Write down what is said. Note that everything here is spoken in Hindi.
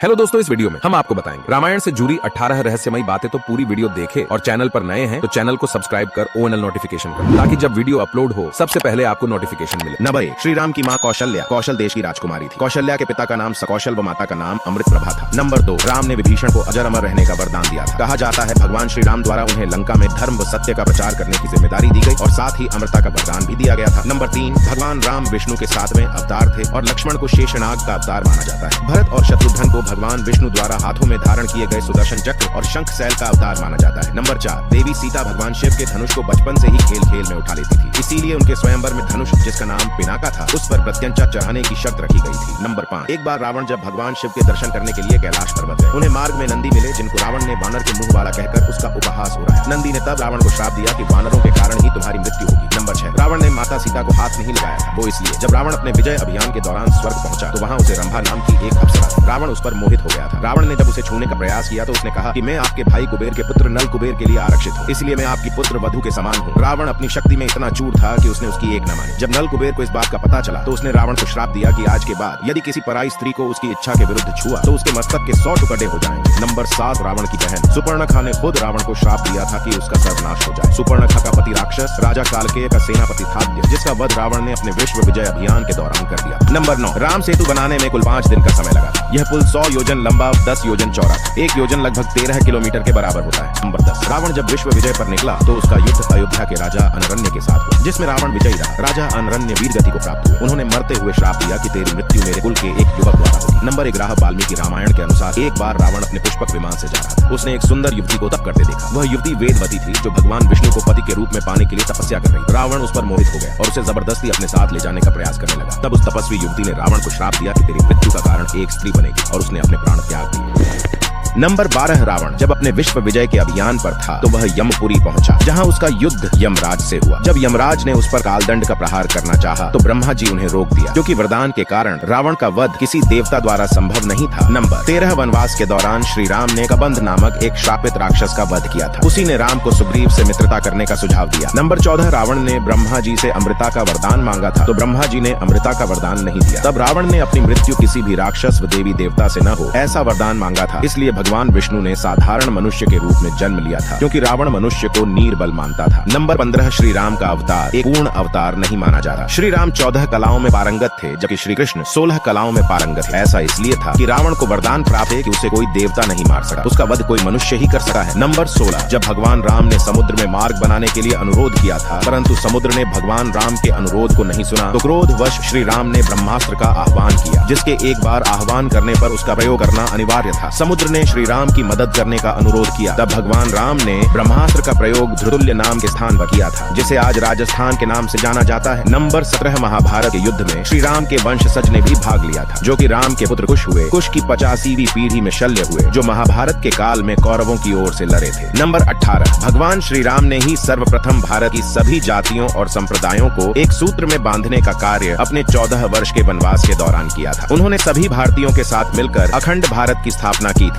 हेलो दोस्तों, इस वीडियो में हम आपको बताएंगे रामायण से जुड़ी 18 रहस्यमयी बातें। तो पूरी वीडियो देखें और चैनल पर नए हैं तो चैनल को सब्सक्राइब कर ONL नोटिफिकेशन कर, ताकि जब वीडियो अपलोड हो सबसे पहले आपको नोटिफिकेशन मिले। नंबर 1, श्री राम की माँ कौशल्या कौशल देश की राजकुमारी थी। कौशल्या के पिता का नाम सकौशल व माता का नाम अमृत प्रभा था। नंबर 2, राम ने विभीषण को अजर अमर रहने का वरदान दिया था। कहा जाता है भगवान श्री राम द्वारा उन्हें लंका में धर्म व सत्य का प्रचार करने की जिम्मेदारी दी गई और साथ ही अमृता का वरदान भी दिया गया था। नंबर 3, भगवान राम विष्णु के 7वें अवतार थे और लक्ष्मण को शेषनाग का अवतार माना जाता है। भरत और शत्रुघ्न को भगवान विष्णु द्वारा हाथों में धारण किए गए सुदर्शन चक्र और शंख सैल का अवतार माना जाता है। नंबर 4, देवी सीता भगवान शिव के धनुष को बचपन से ही खेल खेल में उठा लेती थी, इसीलिए उनके स्वयंवर में धनुष जिसका नाम पिनाका था उस पर प्रत्यंचा चढ़ाने की शर्त रखी गई थी। नंबर 5, एक बार रावण जब भगवान शिव के दर्शन करने के लिए कैलाश पर्वत गए, उन्हें मार्ग में नंदी मिले जिनको रावण ने वानर के मुंह वाला कहकर उसका उपहास हो रहा है। नंदी ने तब रावण को श्राप दिया कि वानरों के कारण ही तुम्हारी मृत्यु होगी। नंबर 6, रावण ने माता सीता को हाथ नहीं लगाया था, वो इसलिए जब रावण अपने विजय अभियान के दौरान स्वर्ग पहुंचा तो वहां उसे रंभा नाम की एक अप्सरा थी। रावण उस पर मोहित हो गया था। रावण ने जब उसे छूने का प्रयास किया तो उसने कहा कि मैं आपके भाई कुबेर के पुत्र नल कुबेर के लिए आरक्षित हूँ, इसलिए मैं आपकी पुत्र वधु के समान हूँ। रावण अपनी शक्ति में इतना चूर था कि उसने उसकी एक न मानी। जब नल कुबेर को इस बात का पता चला तो उसने रावण को श्राप दिया कि आज के बाद यदि किसी पराई स्त्री को उसकी इच्छा के विरुद्ध छुआ तो उसके मस्तक के 100 टुकड़े हो जाएंगे। नंबर 7, रावण की बहन सुपर्णखा ने खुद रावण को श्राप दिया था कि उसका सर्वनाश हो जाए। सुपर्णखा का पति राक्षस राजा कालकेय का सेनापति थात्य, जिसका वध रावण ने अपने विश्व विजय अभियान के दौरान कर दिया। नंबर 9, राम सेतु बनाने में कुल 5 दिन का समय लगा था। यह पुल 100 योजन लंबा 10 योजन चौड़ा था। 1 योजन लगभग 13 किलोमीटर के बराबर होता है। नंबर 10, रावण जब विश्व विजय पर निकला तो उसका युद्ध अयोध्या के राजा अनरण्य के साथ हुआ, जिसमें रावण विजयी रहा। राजा अनरण्य वीर गति को प्राप्त हुए। उन्होंने मरते हुए श्राप दिया कि तेरी मृत्यु मेरे कुल के एक युवक द्वारा होगी। नंबर 11, वाल्मीकि रामायण के अनुसार एक बार रावण अपने पुष्पक विमान से जा रहा था। उसने एक सुंदर युवती को तप करते देखा। वह युवती वेदवती थी जो भगवान विष्णु को पति के रूप में पाने के लिए तपस्या कर रही। रावण उस पर मोहित हो गया और उसे जबरदस्ती अपने साथ ले जाने का प्रयास करने लगा। तब उस तपस्वी युवती ने रावण को श्राप दिया कि तेरी मृत्यु का कारण एक स्त्री बनेगी और उसने अपने प्राण त्याग दिए। नंबर 12, रावण जब अपने विश्व विजय के अभियान पर था तो वह यमपुरी पहुंचा, जहां उसका युद्ध यमराज से हुआ। जब यमराज ने उस पर कालदंड का प्रहार करना चाहा तो ब्रह्मा जी उन्हें रोक दिया, क्योंकि वरदान के कारण रावण का वध किसी देवता द्वारा संभव नहीं था। नंबर 13, वनवास के दौरान श्री राम ने कबंध नामक एक शापित राक्षस का वध किया था। उसी ने राम को सुग्रीव से मित्रता करने का सुझाव दिया। नंबर 14, रावण ने ब्रह्मा जी से अमृता का वरदान मांगा था तो ब्रह्मा जी ने अमृता का वरदान नहीं दिया। तब रावण ने अपनी मृत्यु किसी भी राक्षस व देवी देवता से न हो ऐसा वरदान मांगा था, इसलिए भगवान विष्णु ने साधारण मनुष्य के रूप में जन्म लिया था, क्योंकि रावण मनुष्य को नीरबल मानता था। नंबर 15, श्री राम का अवतार एक पूर्ण अवतार नहीं माना जाता। श्री राम 14 कलाओं में पारंगत थे जबकि श्री कृष्ण 16 कलाओं में पारंगत थे। ऐसा इसलिए था कि रावण को वरदान प्राप्त है कि उसे कोई देवता नहीं मार सका, उसका वध कोई मनुष्य ही कर सकता है। नंबर 16, जब भगवान राम ने समुद्र में मार्ग बनाने के लिए अनुरोध किया था परंतु समुद्र ने भगवान राम के अनुरोध को नहीं सुना तो क्रोधवश श्री राम ने ब्रह्मास्त्र का आह्वान किया, जिसके एक बार आह्वान करने पर उसका प्रयोग करना अनिवार्य था। समुद्र ने श्री राम की मदद करने का अनुरोध किया, तब भगवान राम ने ब्रह्मास्त्र का प्रयोग धृतुल्य नाम के स्थान पर किया था, जिसे आज राजस्थान के नाम से जाना जाता है। नंबर 17, महाभारत के युद्ध में श्री राम के वंशज ने भी भाग लिया था, जो कि राम के पुत्र कुश हुए। कुश की 85वीं पीढ़ी में शल्य हुए, जो महाभारत के काल में कौरवों की ओर से लड़े थे। नंबर 18, भगवान श्री राम ने ही सर्वप्रथम भारत की सभी जातियों और संप्रदायों को एक सूत्र में बांधने का कार्य अपने 14 वर्ष के वनवास के दौरान किया था। उन्होंने सभी भारतीयों के साथ मिलकर अखंड भारत की स्थापना की थी।